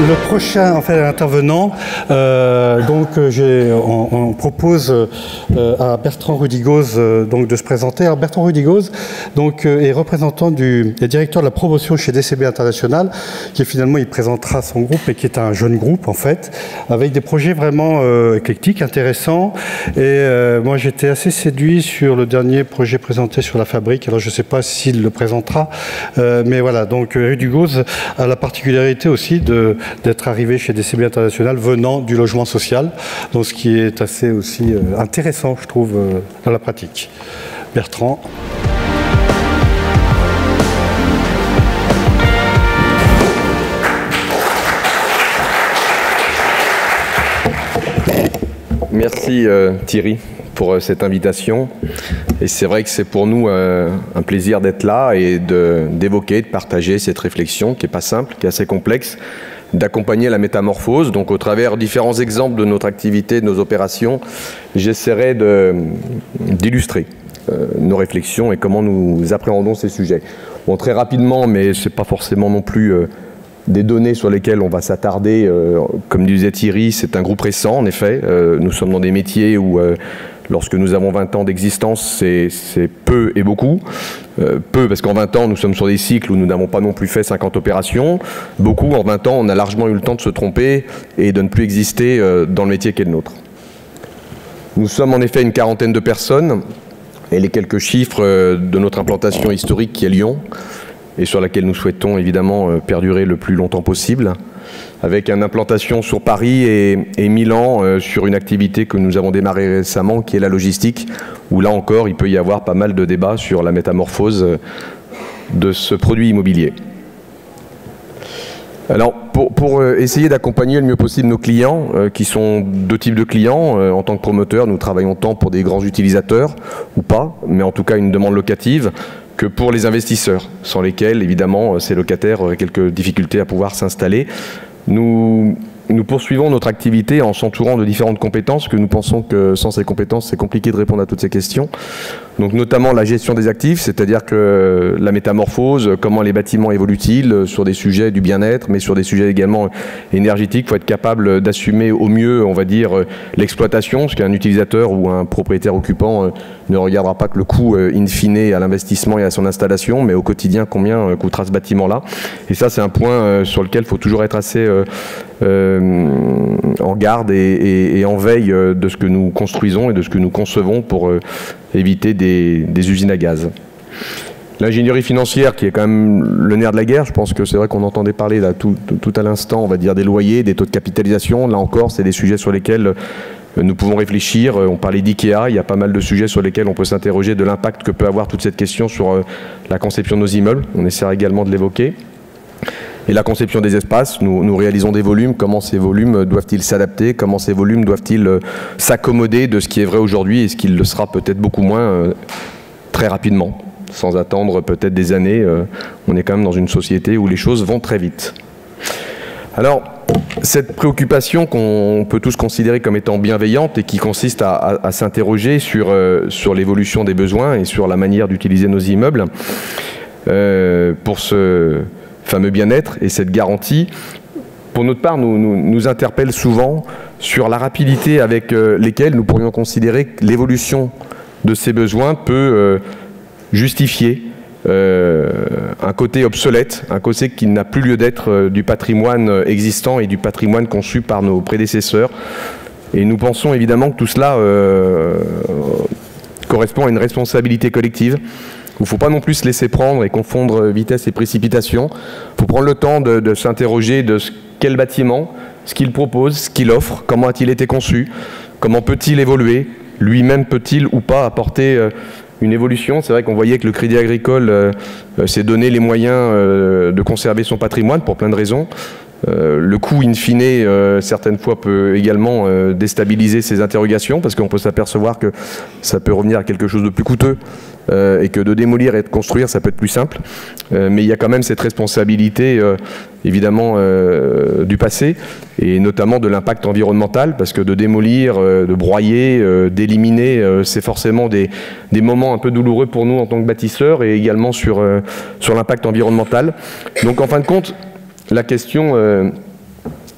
Le prochain intervenant, on propose à Bertrand Rudigoz de se présenter. Alors, Bertrand Rudigoz est représentant est directeur de la promotion chez DCB International, qui finalement il présentera son groupe et qui est un jeune groupe en fait, avec des projets vraiment éclectiques, intéressants. Et moi j'étais assez séduit sur le dernier projet présenté sur la fabrique. Alors je ne sais pas s'il le présentera, mais voilà. Donc Rudigoz a la particularité aussi d'être arrivé chez DCB International venant du logement social, donc ce qui est assez aussi intéressant, je trouve, dans la pratique. Bertrand. Merci Thierry pour cette invitation. Et c'est vrai que c'est pour nous un plaisir d'être là et d'évoquer, de partager cette réflexion qui n'est pas simple, qui est assez complexe, d'accompagner la métamorphose. Donc au travers différents exemples de notre activité, de nos opérations, j'essaierai d'illustrer nos réflexions et comment nous appréhendons ces sujets. Bon, très rapidement, mais ce n'est pas forcément non plus des données sur lesquelles on va s'attarder. Comme disait Thierry, c'est un groupe récent, en effet. Nous sommes dans des métiers où, lorsque nous avons 20 ans d'existence, c'est peu et beaucoup. Peu, parce qu'en 20 ans, nous sommes sur des cycles où nous n'avons pas non plus fait 50 opérations. Beaucoup, en 20 ans, on a largement eu le temps de se tromper et de ne plus exister dans le métier qui est le nôtre. Nous sommes en effet une quarantaine de personnes, et les quelques chiffres de notre implantation historique qui est Lyon, et sur laquelle nous souhaitons évidemment perdurer le plus longtemps possible, avec une implantation sur Paris et Milan sur une activité que nous avons démarrée récemment, qui est la logistique, où là encore, il peut y avoir pas mal de débats sur la métamorphose de ce produit immobilier. Alors, pour essayer d'accompagner le mieux possible nos clients, qui sont deux types de clients, en tant que promoteur, nous travaillons tant pour des grands utilisateurs, ou pas, mais en tout cas une demande locative, que pour les investisseurs, sans lesquels, évidemment, ces locataires auraient quelques difficultés à pouvoir s'installer. Nous poursuivons notre activité en s'entourant de différentes compétences, que nous pensons que sans ces compétences, c'est compliqué de répondre à toutes ces questions. Donc notamment la gestion des actifs, c'est-à-dire que la métamorphose, comment les bâtiments évoluent-ils sur des sujets du bien-être, mais sur des sujets également énergétiques. Il faut être capable d'assumer au mieux, on va dire, l'exploitation, parce qu'un utilisateur ou un propriétaire occupant ne regardera pas que le coût in fine à l'investissement et à son installation, mais au quotidien, combien coûtera ce bâtiment-là. Et ça, c'est un point sur lequel il faut toujours être assez en garde et en veille de ce que nous construisons et de ce que nous concevons pour éviter des usines à gaz. L'ingénierie financière, qui est quand même le nerf de la guerre, je pense que c'est vrai qu'on entendait parler là, tout à l'instant, on va dire des loyers, des taux de capitalisation. Là encore, c'est des sujets sur lesquels nous pouvons réfléchir. On parlait d'IKEA, il y a pas mal de sujets sur lesquels on peut s'interroger de l'impact que peut avoir toute cette question sur la conception de nos immeubles. On essaiera également de l'évoquer. Et la conception des espaces, nous réalisons des volumes. Comment ces volumes doivent-ils s'adapter? Comment ces volumes doivent-ils s'accommoder de ce qui est vrai aujourd'hui et ce qui le sera peut-être beaucoup moins très rapidement, sans attendre peut-être des années. On est quand même dans une société où les choses vont très vite. Alors, cette préoccupation qu'on peut tous considérer comme étant bienveillante et qui consiste à s'interroger sur l'évolution des besoins et sur la manière d'utiliser nos immeubles pour ce fameux bien-être et cette garantie, pour notre part, nous interpelle souvent sur la rapidité avec lesquelles nous pourrions considérer que l'évolution de ces besoins peut justifier un côté obsolète, un côté qui n'a plus lieu d'être du patrimoine existant et du patrimoine conçu par nos prédécesseurs. Et nous pensons évidemment que tout cela correspond à une responsabilité collective. Il ne faut pas non plus se laisser prendre et confondre vitesse et précipitation. Il faut prendre le temps de s'interroger de quel bâtiment, ce qu'il propose, ce qu'il offre, comment a-t-il été conçu, comment peut-il évoluer, lui-même peut-il ou pas apporter une évolution. C'est vrai qu'on voyait que le Crédit Agricole s'est donné les moyens de conserver son patrimoine pour plein de raisons. Le coût in fine, certaines fois, peut également déstabiliser ces interrogations parce qu'on peut s'apercevoir que ça peut revenir à quelque chose de plus coûteux et que de démolir et de construire, ça peut être plus simple. Mais il y a quand même cette responsabilité, évidemment, du passé et notamment de l'impact environnemental parce que de démolir, de broyer, d'éliminer, c'est forcément des moments un peu douloureux pour nous en tant que bâtisseurs et également sur l'impact environnemental. Donc, en fin de compte, la question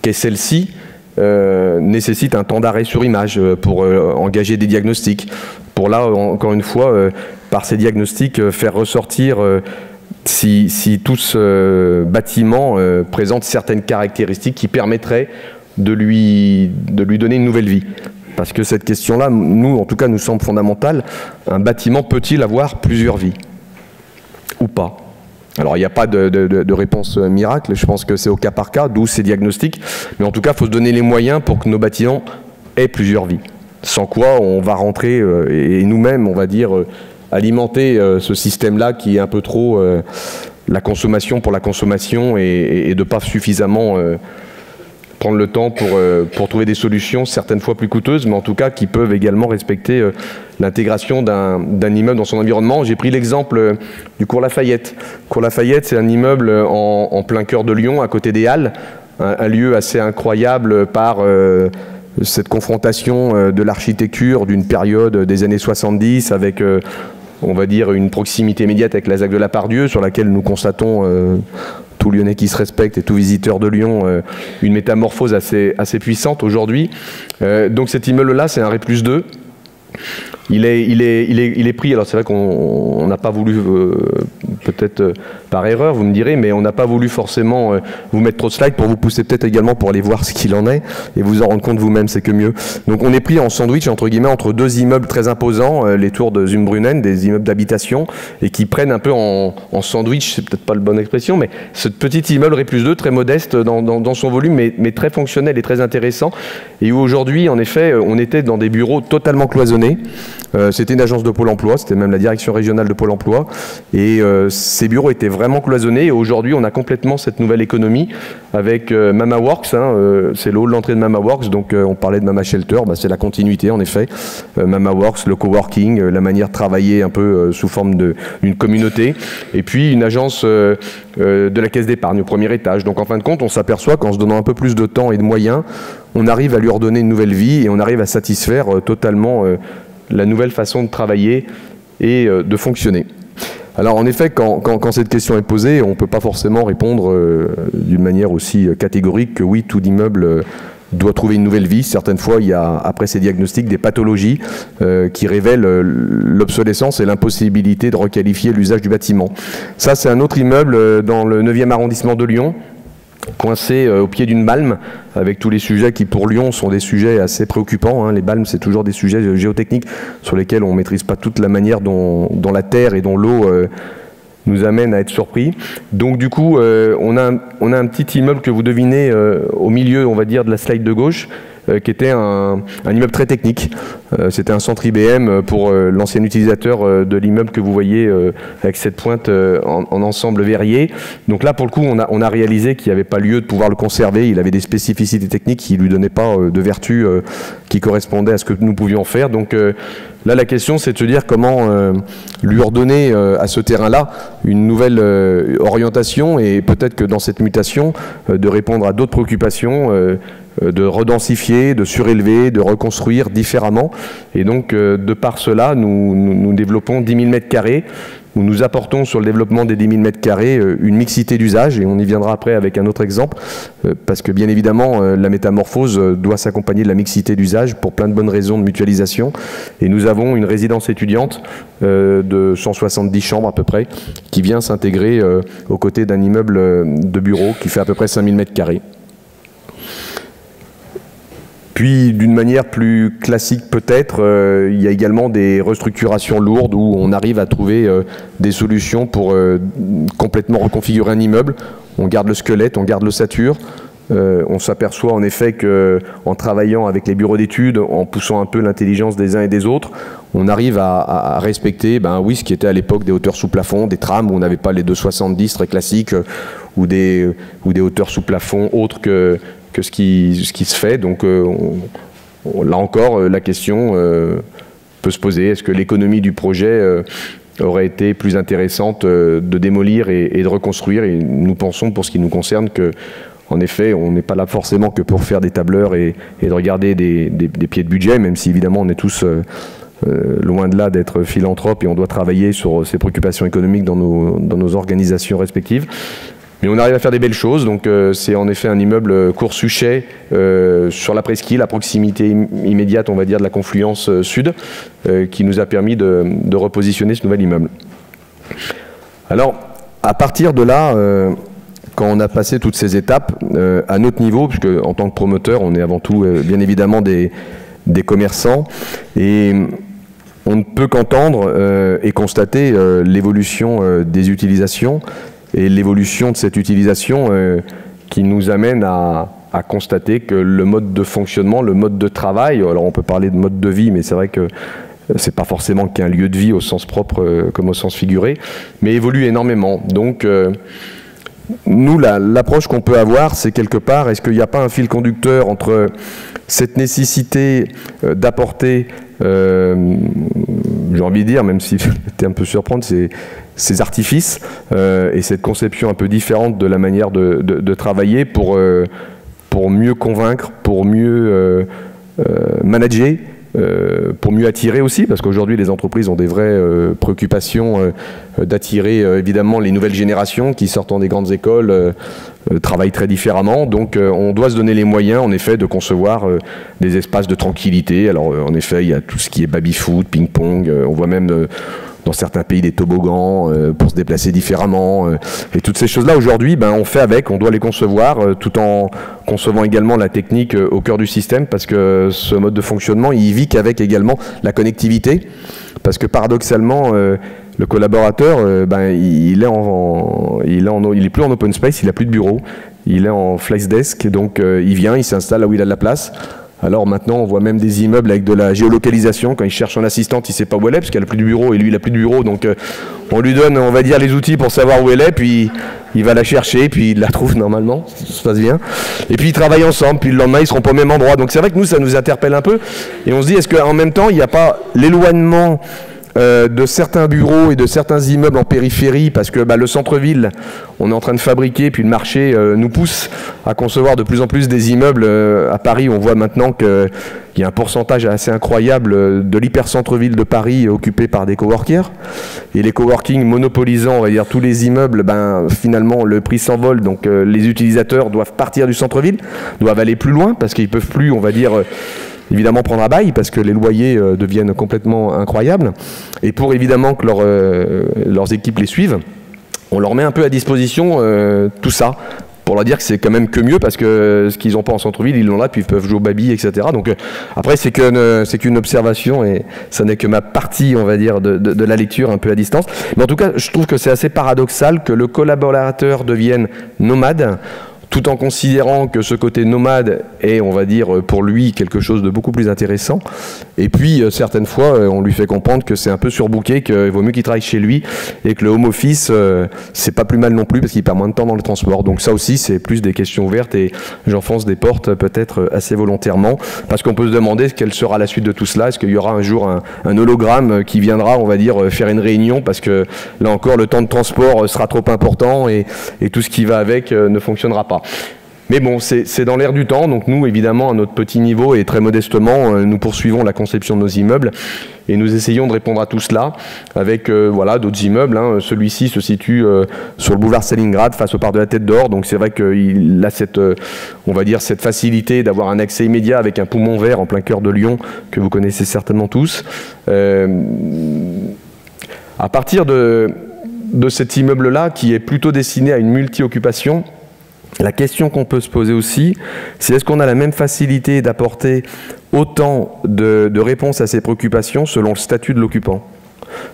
qu'est celle-ci nécessite un temps d'arrêt sur image pour engager des diagnostics. Pour là, encore une fois, par ces diagnostics, faire ressortir si tout ce bâtiment présente certaines caractéristiques qui permettraient de lui donner une nouvelle vie. Parce que cette question-là, nous, en tout cas, nous semble fondamentale. Un bâtiment peut-il avoir plusieurs vies? Ou pas? Alors, il n'y a pas de réponse miracle. Je pense que c'est au cas par cas, d'où ces diagnostics. Mais en tout cas, il faut se donner les moyens pour que nos bâtiments aient plusieurs vies. Sans quoi, on va rentrer, et nous-mêmes, on va dire, alimenter ce système-là qui est un peu trop la consommation pour la consommation et de ne pas suffisamment prendre le temps pour trouver des solutions, certaines fois plus coûteuses, mais en tout cas qui peuvent également respecter l'intégration d'un immeuble dans son environnement. J'ai pris l'exemple du Cours Lafayette. Cours Lafayette, c'est un immeuble en plein cœur de Lyon, à côté des Halles, un lieu assez incroyable par cette confrontation de l'architecture d'une période des années 70 avec, on va dire, une proximité immédiate avec la ZAC de la Part-Dieu, sur laquelle nous constatons, tout Lyonnais qui se respecte et tout visiteur de Lyon, une métamorphose assez puissante aujourd'hui. Donc cet immeuble-là, c'est un Ré+2. Il est pris, alors c'est vrai qu'on n'a pas voulu, peut-être par erreur, vous me direz, mais on n'a pas voulu forcément vous mettre trop de slides pour vous pousser peut-être également pour aller voir ce qu'il en est et vous en rendre compte vous-même, c'est que mieux. Donc on est pris en sandwich, entre guillemets, entre deux immeubles très imposants, les tours de Zumbrünnen, des immeubles d'habitation, et qui prennent un peu en sandwich, c'est peut-être pas la bonne expression, mais ce petit immeuble Ré+2, très modeste dans son volume, mais très fonctionnel et très intéressant, et où aujourd'hui, en effet, on était dans des bureaux totalement cloisonnés. C'était une agence de Pôle emploi, c'était même la direction régionale de Pôle emploi, et ces bureaux étaient vraiment cloisonnés, et aujourd'hui on a complètement cette nouvelle économie avec MamaWorks, c'est le hall d'entrée de MamaWorks, donc on parlait de Mama Shelter, c'est la continuité en effet, MamaWorks, le coworking, la manière de travailler un peu sous forme d'une communauté, et puis une agence de la caisse d'épargne au premier étage. Donc en fin de compte, on s'aperçoit qu'en se donnant un peu plus de temps et de moyens, on arrive à lui redonner une nouvelle vie, et on arrive à satisfaire totalement la nouvelle façon de travailler et de fonctionner. Alors en effet, quand cette question est posée, on ne peut pas forcément répondre d'une manière aussi catégorique que oui, tout immeuble doit trouver une nouvelle vie. Certaines fois, il y a, après ces diagnostics, des pathologies qui révèlent l'obsolescence et l'impossibilité de requalifier l'usage du bâtiment. Ça, c'est un autre immeuble dans le 9e arrondissement de Lyon, coincé au pied d'une balme, avec tous les sujets qui pour Lyon sont des sujets assez préoccupants. Les balmes, c'est toujours des sujets géotechniques sur lesquels on ne maîtrise pas toute la manière dont la terre et dont l'eau nous amènent à être surpris. Donc du coup, on a un petit immeuble que vous devinez au milieu, on va dire, de la slide de gauche, qui était un immeuble très technique. C'était un centre IBM pour l'ancien utilisateur de l'immeuble que vous voyez avec cette pointe en ensemble verrier. Donc là, pour le coup, on a réalisé qu'il n'y avait pas lieu de pouvoir le conserver. Il avait des spécificités techniques qui ne lui donnaient pas de vertu qui correspondaient à ce que nous pouvions faire. Donc là, la question, c'est de se dire comment lui ordonner à ce terrain-là une nouvelle orientation, et peut-être que dans cette mutation, de répondre à d'autres préoccupations, de redensifier, de surélever, de reconstruire différemment. Et donc, de par cela, nous développons 10 000 m², où nous apportons sur le développement des 10 000 m² une mixité d'usage, et on y viendra après avec un autre exemple, parce que bien évidemment, la métamorphose doit s'accompagner de la mixité d'usage pour plein de bonnes raisons de mutualisation. Et nous avons une résidence étudiante de 170 chambres à peu près, qui vient s'intégrer aux côtés d'un immeuble de bureau qui fait à peu près 5 000 m². Puis, d'une manière plus classique peut-être, il y a également des restructurations lourdes où on arrive à trouver des solutions pour complètement reconfigurer un immeuble. On garde le squelette, on garde l'ossature. On s'aperçoit en effet qu'en travaillant avec les bureaux d'études, en poussant un peu l'intelligence des uns et des autres, on arrive à respecter oui, ce qui était à l'époque des hauteurs sous plafond, des trams où on n'avait pas les 2,70 très classiques, ou des hauteurs sous plafond autres que ce qui se fait. Donc là encore, la question peut se poser. Est-ce que l'économie du projet aurait été plus intéressante de démolir et de reconstruire? Et nous pensons, pour ce qui nous concerne, que en effet, on n'est pas là forcément que pour faire des tableurs et de regarder des pieds de budget, même si évidemment on est tous loin de là d'être philanthropes et on doit travailler sur ces préoccupations économiques dans nos organisations respectives. Mais on arrive à faire des belles choses, donc c'est en effet un immeuble Cours-Suchet sur la presqu'île, à proximité immédiate, on va dire, de la confluence sud, qui nous a permis de repositionner ce nouvel immeuble. Alors, à partir de là, quand on a passé toutes ces étapes, à notre niveau, puisque en tant que promoteur, on est avant tout, bien évidemment, des commerçants, et on ne peut qu'entendre et constater l'évolution des utilisations et l'évolution de cette utilisation qui nous amène à constater que le mode de fonctionnement, le mode de travail, alors on peut parler de mode de vie, mais c'est vrai que c'est pas forcément qu'un lieu de vie au sens propre comme au sens figuré, mais évolue énormément. Donc nous, l'approche qu'on peut avoir, c'est quelque part, est-ce qu'il n'y a pas un fil conducteur entre cette nécessité d'apporter, j'ai envie de dire, même si c'était un peu surprendre, ces artifices et cette conception un peu différente de la manière de travailler pour mieux convaincre, pour mieux manager, pour mieux attirer aussi, parce qu'aujourd'hui les entreprises ont des vraies préoccupations d'attirer évidemment les nouvelles générations qui sortent des grandes écoles, travaillent très différemment, donc on doit se donner les moyens en effet de concevoir des espaces de tranquillité. Alors en effet il y a tout ce qui est baby-foot, ping-pong, on voit même dans certains pays des toboggans pour se déplacer différemment. Et toutes ces choses-là, aujourd'hui, on fait avec, on doit les concevoir, tout en concevant également la technique au cœur du système, parce que ce mode de fonctionnement, il vit qu'avec également la connectivité, parce que paradoxalement, le collaborateur, il est plus en open space, il n'a plus de bureau, il est en flex desk, donc il vient, il s'installe là où il a de la place. Alors maintenant, on voit même des immeubles avec de la géolocalisation. Quand il cherche son assistante, il ne sait pas où elle est, parce qu'elle n'a plus de bureau, et lui, il n'a plus de bureau. Donc on lui donne, on va dire, les outils pour savoir où elle est, puis il va la chercher, puis il la trouve normalement, ça se passe bien. Et puis ils travaillent ensemble, puis le lendemain, ils seront pas au même endroit. Donc c'est vrai que nous, ça nous interpelle un peu. Et on se dit, est-ce qu'en même temps, il n'y a pas l'éloignement de certains bureaux et de certains immeubles en périphérie, parce que le centre-ville, on est en train de fabriquer, puis le marché nous pousse à concevoir de plus en plus des immeubles. À Paris, on voit maintenant qu'il y a un pourcentage assez incroyable de l'hypercentre-ville de Paris occupé par des coworkers, et les coworking monopolisant, on va dire, tous les immeubles, finalement le prix s'envole, donc les utilisateurs doivent partir du centre-ville, doivent aller plus loin, parce qu'ils ne peuvent plus, on va dire, évidemment prendre à bail, parce que les loyers deviennent complètement incroyables, et pour évidemment que leurs équipes les suivent, on leur met un peu à disposition tout ça, pour leur dire que c'est quand même que mieux, parce que ce qu'ils n'ont pas en centre-ville, ils l'ont là, puis ils peuvent jouer au baby, etc. Donc après, c'est qu'une observation, et ça n'est que ma partie, on va dire, de la lecture un peu à distance. Mais en tout cas, je trouve que c'est assez paradoxal que le collaborateur devienne nomade, tout en considérant que ce côté nomade est, on va dire, pour lui quelque chose de beaucoup plus intéressant. Et puis, certaines fois, on lui fait comprendre que c'est un peu surbooké, qu'il vaut mieux qu'il travaille chez lui, et que le home office, c'est pas plus mal non plus, parce qu'il perd moins de temps dans le transport. Donc ça aussi, c'est plus des questions ouvertes, et j'enfonce des portes peut-être assez volontairement, parce qu'on peut se demander quelle sera la suite de tout cela. Est-ce qu'il y aura un jour un hologramme qui viendra, on va dire, faire une réunion, parce que là encore, le temps de transport sera trop important, et tout ce qui va avec ne fonctionnera pas. Mais bon, c'est dans l'air du temps, donc nous, évidemment, à notre petit niveau et très modestement, nous poursuivons la conception de nos immeubles, et nous essayons de répondre à tout cela avec voilà, d'autres immeubles. Celui-ci se situe sur le boulevard Stalingrad, face au parc de la Tête d'Or, donc c'est vrai qu'il a cette, on va dire, cette facilité d'avoir un accès immédiat avec un poumon vert en plein cœur de Lyon, que vous connaissez certainement tous. À partir de cet immeuble-là, qui est plutôt destiné à une multi-occupation, la question qu'on peut se poser aussi, c'est est-ce qu'on a la même facilité d'apporter autant de réponses à ces préoccupations selon le statut de l'occupant ?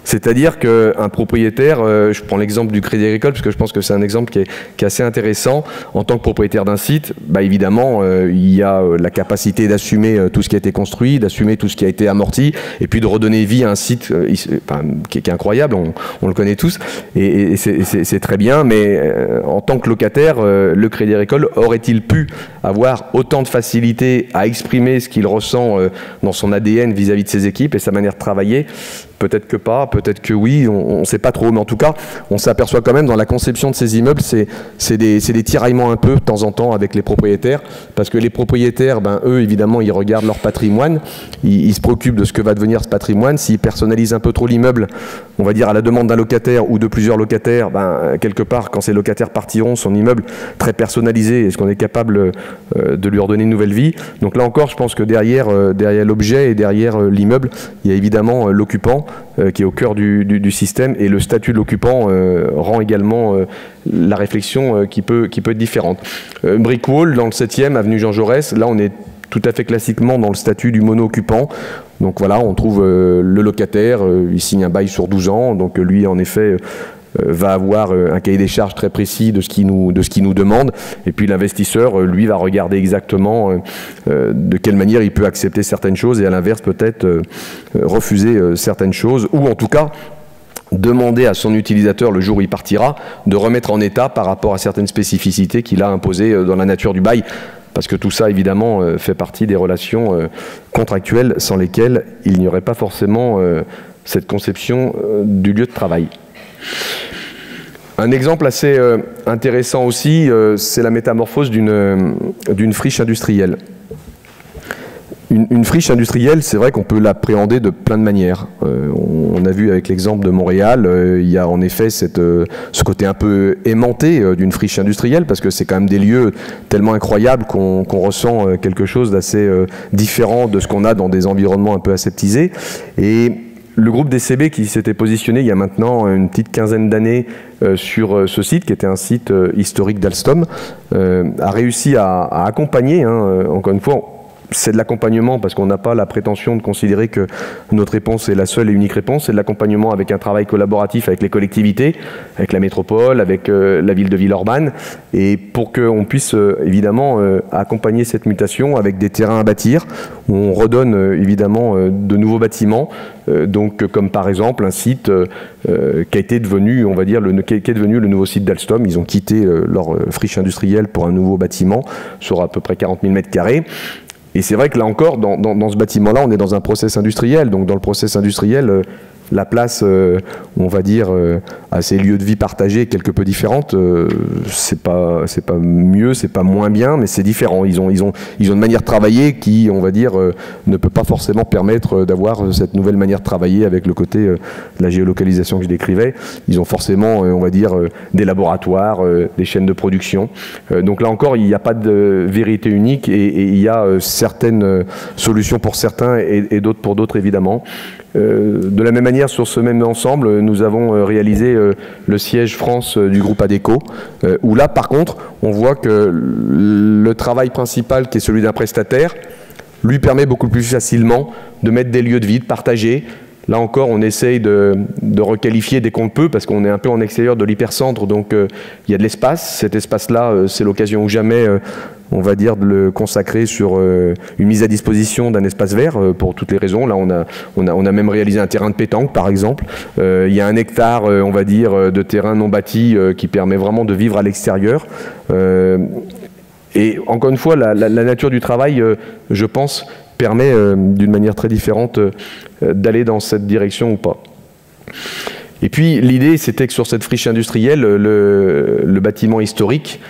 C'est-à-dire qu'un propriétaire, je prends l'exemple du Crédit Agricole, parce que je pense que c'est un exemple qui est assez intéressant. En tant que propriétaire d'un site, évidemment, il y a la capacité d'assumer tout ce qui a été construit, d'assumer tout ce qui a été amorti, et puis de redonner vie à un site qui est incroyable, on le connaît tous, et c'est très bien, mais en tant que locataire, le Crédit Agricole aurait-il pu avoir autant de facilité à exprimer ce qu'il ressent dans son ADN vis-à-vis de ses équipes et sa manière de travailler ? Peut-être que pas. pas, peut-être que oui, on ne sait pas trop, mais en tout cas, on s'aperçoit quand même dans la conception de ces immeubles, c'est des tiraillements un peu de temps en temps avec les propriétaires, parce que les propriétaires, ben, eux, évidemment, ils regardent leur patrimoine, ils se préoccupent de ce que va devenir ce patrimoine. S'ils personnalisent un peu trop l'immeuble, on va dire à la demande d'un locataire ou de plusieurs locataires, ben, quelque part, quand ces locataires partiront, son immeuble très personnalisé, est-ce qu'on est capable de lui redonner une nouvelle vie? Donc là encore, je pense que derrière l'objet et derrière l'immeuble, il y a évidemment l'occupant qui est au cœur du système, et le statut de l'occupant rend également la réflexion qui peut être différente. Brickwall, dans le 7e, avenue Jean Jaurès, là on est tout à fait classiquement dans le statut du mono-occupant. Donc voilà, on trouve le locataire, il signe un bail sur 12 ans, donc lui en effet va avoir un cahier des charges très précis de ce qu'il nous demande, et puis l'investisseur, lui, va regarder exactement de quelle manière il peut accepter certaines choses, et à l'inverse peut-être refuser certaines choses, ou en tout cas demander à son utilisateur, le jour où il partira, de remettre en état par rapport à certaines spécificités qu'il a imposées dans la nature du bail. Parce que tout ça, évidemment, fait partie des relations contractuelles sans lesquelles il n'y aurait pas forcément cette conception du lieu de travail. Un exemple assez intéressant aussi, c'est la métamorphose d'une friche industrielle. Une friche industrielle, c'est vrai qu'on peut l'appréhender de plein de manières. On a vu avec l'exemple de Montréal, il y a en effet ce côté un peu aimanté d'une friche industrielle, parce que c'est quand même des lieux tellement incroyables qu'on ressent quelque chose d'assez différent de ce qu'on a dans des environnements un peu aseptisés. Et le groupe DCB, qui s'était positionné il y a maintenant une petite quinzaine d'années sur ce site, qui était un site historique d'Alstom, a réussi à accompagner, encore une fois, c'est de l'accompagnement, parce qu'on n'a pas la prétention de considérer que notre réponse est la seule et unique réponse. C'est de l'accompagnement avec un travail collaboratif avec les collectivités, avec la métropole, avec la ville de Villeurbanne, et pour qu'on puisse évidemment accompagner cette mutation avec des terrains à bâtir, où on redonne évidemment de nouveaux bâtiments, donc comme par exemple un site qui a été devenu, on va dire, qui est devenu le nouveau site d'Alstom. Ils ont quitté leur friche industrielle pour un nouveau bâtiment sur à peu près 40 000 m². Et c'est vrai que là encore, dans ce bâtiment-là, on est dans un process industriel. Donc dans le process industriel, la place, on va dire, à ces lieux de vie partagés quelque peu différentes, c'est pas mieux, c'est pas moins bien, mais c'est différent. Ils ont une manière de travailler qui, on va dire, ne peut pas forcément permettre d'avoir cette nouvelle manière de travailler avec le côté de la géolocalisation que je décrivais. Ils ont forcément, on va dire, des laboratoires, des chaînes de production. Donc là encore, il n'y a pas de vérité unique, et il y a certaines solutions pour certains et d'autres pour d'autres, évidemment. De la même manière, sur ce même ensemble, nous avons réalisé le siège France du groupe Adecco, où là, par contre, on voit que le travail principal, qui est celui d'un prestataire, lui permet beaucoup plus facilement de mettre des lieux de vie, de partager. Là encore, on essaye de requalifier dès qu'on le peut, parce qu'on est un peu en extérieur de l'hypercentre, donc il y a de l'espace. Cet espace-là, c'est l'occasion ou jamais, on va dire, de le consacrer sur une mise à disposition d'un espace vert, pour toutes les raisons. Là, on a même réalisé un terrain de pétanque, par exemple. Il y a 1 hectare, on va dire, de terrain non bâti qui permet vraiment de vivre à l'extérieur. Et encore une fois, la nature du travail, je pense, permet d'une manière très différente d'aller dans cette direction ou pas. Et puis l'idée, c'était que sur cette friche industrielle, le bâtiment historique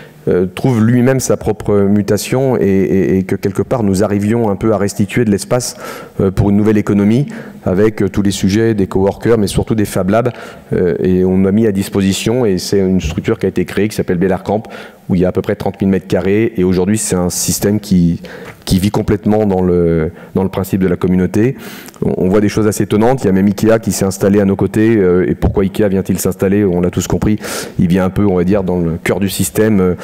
trouve lui-même sa propre mutation, et que quelque part nous arrivions un peu à restituer de l'espace pour une nouvelle économie, avec tous les sujets des coworkers, mais surtout des Fab Labs, et on a mis à disposition, et c'est une structure qui a été créée qui s'appelle Bellarcamp, où il y a à peu près 30 000 m², et aujourd'hui c'est un système qui vit complètement dans le principe de la communauté. On voit des choses assez étonnantes. Il y a même Ikea qui s'est installé à nos côtés, et pourquoi Ikea vient-il s'installer? On l'a tous compris, il vient un peu, on va dire, dans le cœur du système,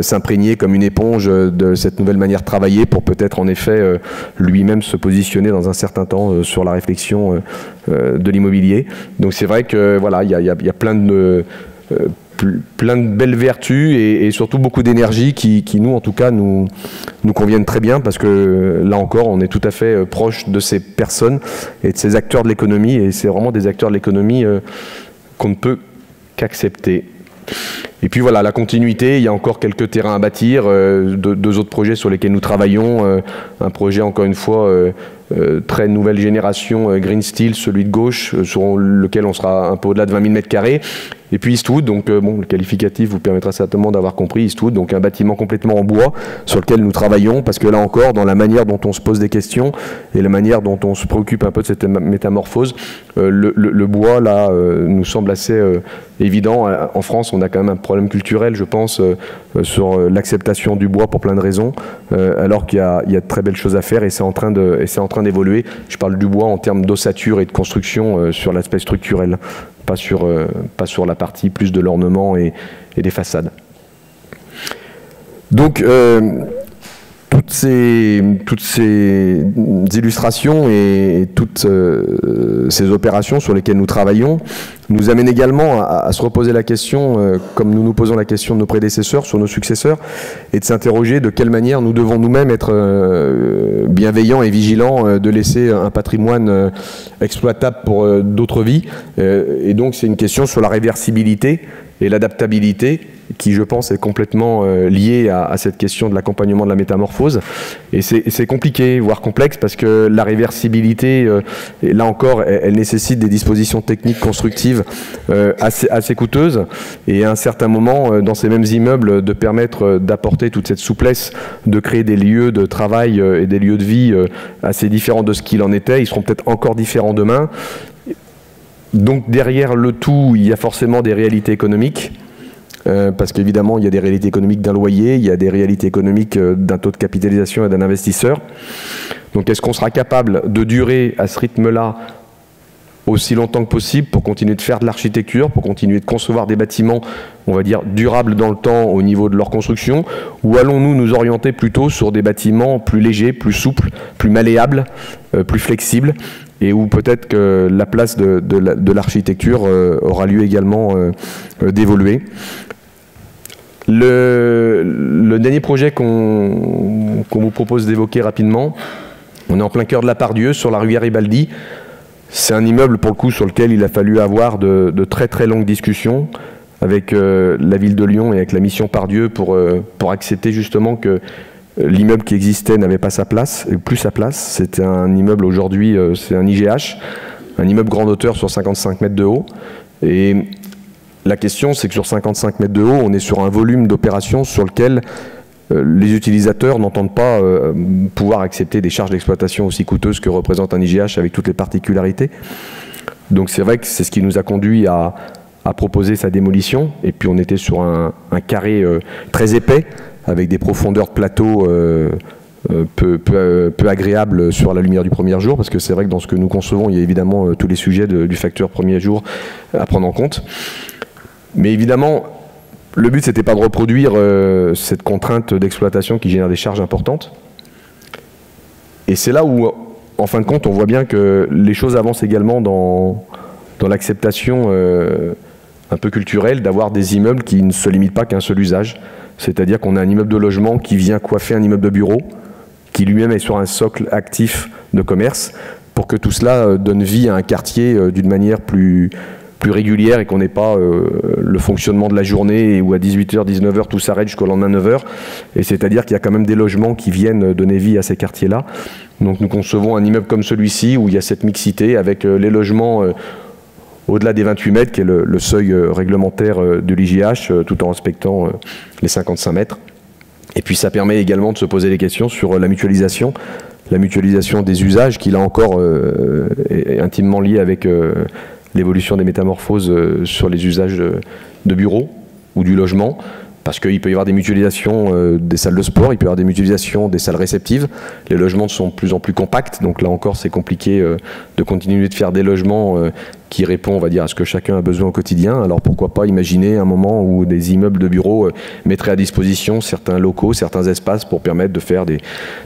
s'imprégner comme une éponge de cette nouvelle manière de travailler, pour peut-être en effet lui-même se positionner dans un certain temps sur la réflexion de l'immobilier. Donc c'est vrai que voilà, il y a plein de belles vertus, et surtout beaucoup d'énergie qui nous, en tout cas, nous conviennent très bien, parce que là encore, on est tout à fait proche de ces personnes et de ces acteurs de l'économie, et c'est vraiment des acteurs de l'économie qu'on ne peut qu'accepter. Et puis voilà, la continuité, il y a encore quelques terrains à bâtir, deux autres projets sur lesquels nous travaillons, un projet encore une fois très nouvelle génération Green Steel, celui de gauche, sur lequel on sera un peu au-delà de 20 000 m². Et puis Eastwood, donc bon, le qualificatif vous permettra certainement d'avoir compris, Eastwood, donc un bâtiment complètement en bois sur lequel nous travaillons, parce que là encore, dans la manière dont on se pose des questions et la manière dont on se préoccupe un peu de cette métamorphose, le bois, là, nous semble assez évident. En France, on a quand même un problème culturel, je pense, sur l'acceptation du bois pour plein de raisons, alors qu'il y a de très belles choses à faire et c'est en train d'évoluer. Je parle du bois en termes d'ossature et de construction sur l'aspect structurel. Pas sur la partie plus de l'ornement et des façades. Donc, toutes ces illustrations et toutes ces opérations sur lesquelles nous travaillons nous amènent également à se reposer la question, comme nous nous posons la question de nos prédécesseurs sur nos successeurs, et de s'interroger de quelle manière nous devons nous-mêmes être bienveillants et vigilants de laisser un patrimoine exploitable pour d'autres vies. Et donc c'est une question sur la réversibilité et l'adaptabilité qui, je pense, est complètement liée à cette question de l'accompagnement de la métamorphose. Et c'est compliqué, voire complexe, parce que la réversibilité, là encore, elle nécessite des dispositions techniques constructives assez coûteuses. Et à un certain moment, dans ces mêmes immeubles, de permettre d'apporter toute cette souplesse, de créer des lieux de travail et des lieux de vie assez différents de ce qu'il en était. Ils seront peut-être encore différents demain. Donc derrière le tout, il y a forcément des réalités économiques. Parce qu'évidemment, il y a des réalités économiques d'un loyer, il y a des réalités économiques d'un taux de capitalisation et d'un investisseur. Donc est-ce qu'on sera capable de durer à ce rythme-là aussi longtemps que possible pour continuer de faire de l'architecture, pour continuer de concevoir des bâtiments, on va dire, durables dans le temps au niveau de leur construction, ou allons-nous nous orienter plutôt sur des bâtiments plus légers, plus souples, plus malléables, plus flexibles, et où peut-être que la place de l'architecture aura lieu également d'évoluer. Le dernier projet qu'on vous propose d'évoquer rapidement, on est en plein cœur de la Pardieu, sur la rue Garibaldi. C'est un immeuble, pour le coup, sur lequel il a fallu avoir de très très longues discussions avec la ville de Lyon et avec la mission Pardieu pour accepter justement que l'immeuble qui existait n'avait pas sa place, plus sa place. C'était un immeuble aujourd'hui, c'est un IGH, un immeuble grande hauteur sur 55 mètres de haut. Et la question, c'est que sur 55 mètres de haut, on est sur un volume d'opérations sur lequel les utilisateurs n'entendent pas pouvoir accepter des charges d'exploitation aussi coûteuses que représente un IGH avec toutes les particularités. Donc c'est vrai que c'est ce qui nous a conduit à proposer sa démolition. Et puis on était sur un carré très épais, avec des profondeurs de plateau peu agréables sur la lumière du premier jour, parce que c'est vrai que dans ce que nous concevons, il y a évidemment tous les sujets du facteur premier jour à prendre en compte. Mais évidemment, le but, c'était pas de reproduire cette contrainte d'exploitation qui génère des charges importantes. Et c'est là où, en fin de compte, on voit bien que les choses avancent également dans l'acceptation un peu culturelle d'avoir des immeubles qui ne se limitent pas qu'à un seul usage. C'est-à-dire qu'on a un immeuble de logement qui vient coiffer un immeuble de bureau, qui lui-même est sur un socle actif de commerce, pour que tout cela donne vie à un quartier d'une manière plus régulière et qu'on n'ait pas le fonctionnement de la journée où à 18h, 19h, tout s'arrête jusqu'au lendemain 9h. Et c'est-à-dire qu'il y a quand même des logements qui viennent donner vie à ces quartiers-là. Donc nous concevons un immeuble comme celui-ci où il y a cette mixité avec les logements au-delà des 28 mètres, qui est le seuil réglementaire de l'IGH, tout en respectant les 55 mètres. Et puis ça permet également de se poser des questions sur la mutualisation des usages qui là encore est intimement liée avec l'évolution des métamorphoses sur les usages de bureaux ou du logement, parce qu'il peut y avoir des mutualisations des salles de sport, il peut y avoir des mutualisations des salles réceptives. Les logements sont de plus en plus compacts, donc là encore c'est compliqué de continuer de faire des logements qui répondent, on va dire, à ce que chacun a besoin au quotidien. Alors pourquoi pas imaginer un moment où des immeubles de bureaux mettraient à disposition certains locaux, certains espaces pour permettre de faire des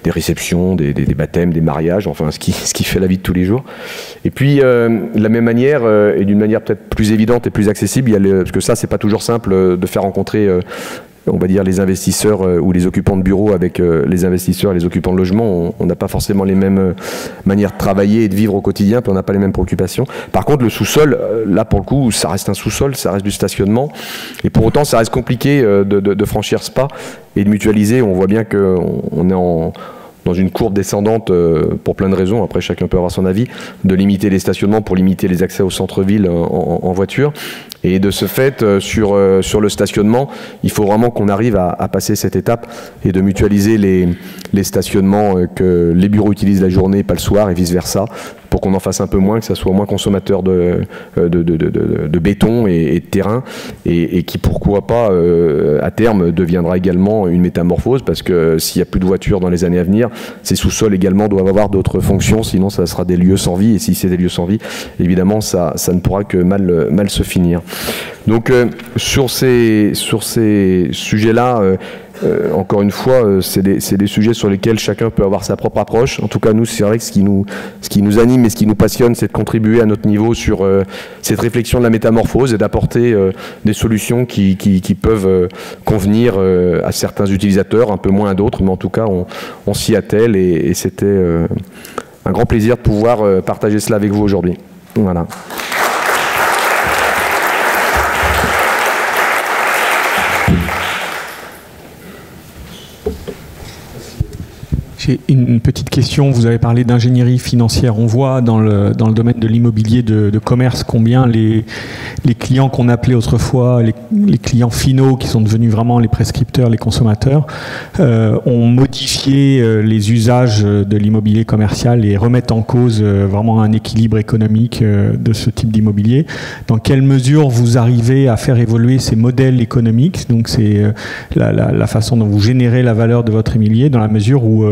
réceptions, des baptêmes, des mariages, enfin ce qui fait la vie de tous les jours. Et puis de la même manière, et d'une manière peut-être plus évidente et plus accessible, parce que ça c'est pas toujours simple de faire rencontrer on va dire les investisseurs ou les occupants de bureaux avec les investisseurs et les occupants de logement. On n'a pas forcément les mêmes manières de travailler et de vivre au quotidien, puis on n'a pas les mêmes préoccupations. Par contre, le sous-sol, là pour le coup, ça reste un sous-sol, ça reste du stationnement, et pour autant ça reste compliqué de franchir ce pas et de mutualiser. On voit bien qu'on est dans une courbe descendante pour plein de raisons, après chacun peut avoir son avis, de limiter les stationnements pour limiter les accès au centre-ville en voiture. Et de ce fait, sur le stationnement, il faut vraiment qu'on arrive à passer cette étape et de mutualiser les stationnements que les bureaux utilisent la journée, pas le soir, et vice-versa, pour qu'on en fasse un peu moins, que ça soit moins consommateur de béton et de terrain, et qui, pourquoi pas, à terme, deviendra également une métamorphose, parce que s'il n'y a plus de voitures dans les années à venir, ces sous-sols également doivent avoir d'autres fonctions, sinon ça sera des lieux sans vie, et si c'est des lieux sans vie, évidemment, ça ne pourra que mal se finir. Donc, sur ces sujets-là, encore une fois, c'est des sujets sur lesquels chacun peut avoir sa propre approche. En tout cas, nous, c'est vrai que ce qui nous anime et ce qui nous passionne, c'est de contribuer à notre niveau sur cette réflexion de la métamorphose et d'apporter des solutions qui peuvent convenir à certains utilisateurs, un peu moins à d'autres, mais en tout cas, on s'y attelle et c'était un grand plaisir de pouvoir partager cela avec vous aujourd'hui. Voilà. J'ai une petite question. Vous avez parlé d'ingénierie financière. On voit dans le domaine de l'immobilier de commerce combien les clients qu'on appelait autrefois les clients finaux, qui sont devenus vraiment les prescripteurs, les consommateurs, ont modifié les usages de l'immobilier commercial et remettent en cause vraiment un équilibre économique de ce type d'immobilier. Dans quelle mesure vous arrivez à faire évoluer ces modèles économiques, donc c'est la façon dont vous générez la valeur de votre immobilier, dans la mesure où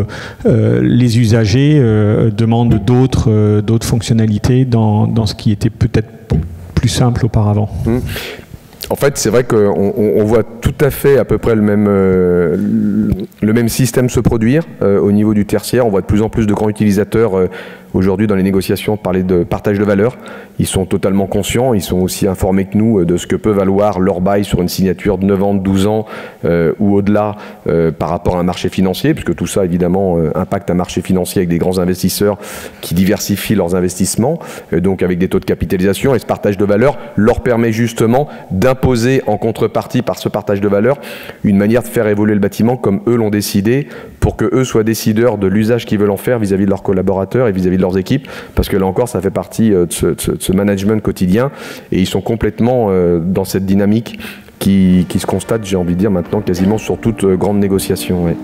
les usagers demandent d'autres fonctionnalités dans ce qui était peut-être plus simple auparavant. En fait, c'est vrai qu'on voit tout à fait à peu près le même système se produire au niveau du tertiaire. On voit de plus en plus de grands utilisateurs aujourd'hui dans les négociations parler de partage de valeur. Ils sont totalement conscients, ils sont aussi informés que nous de ce que peut valoir leur bail sur une signature de 9 ans, de 12 ans ou au-delà par rapport à un marché financier, puisque tout ça évidemment impacte un marché financier avec des grands investisseurs qui diversifient leurs investissements, donc avec des taux de capitalisation, et ce partage de valeur leur permet justement d'imposer en contrepartie par ce partage de valeur une manière de faire évoluer le bâtiment comme eux l'ont décidé, pour que eux soient décideurs de l'usage qu'ils veulent en faire vis-à-vis de leurs collaborateurs et vis-à-vis de leurs équipes, parce que là encore ça fait partie de ce management quotidien, et ils sont complètement dans cette dynamique qui se constate, j'ai envie de dire maintenant, quasiment sur toute grande négociation. Ouais.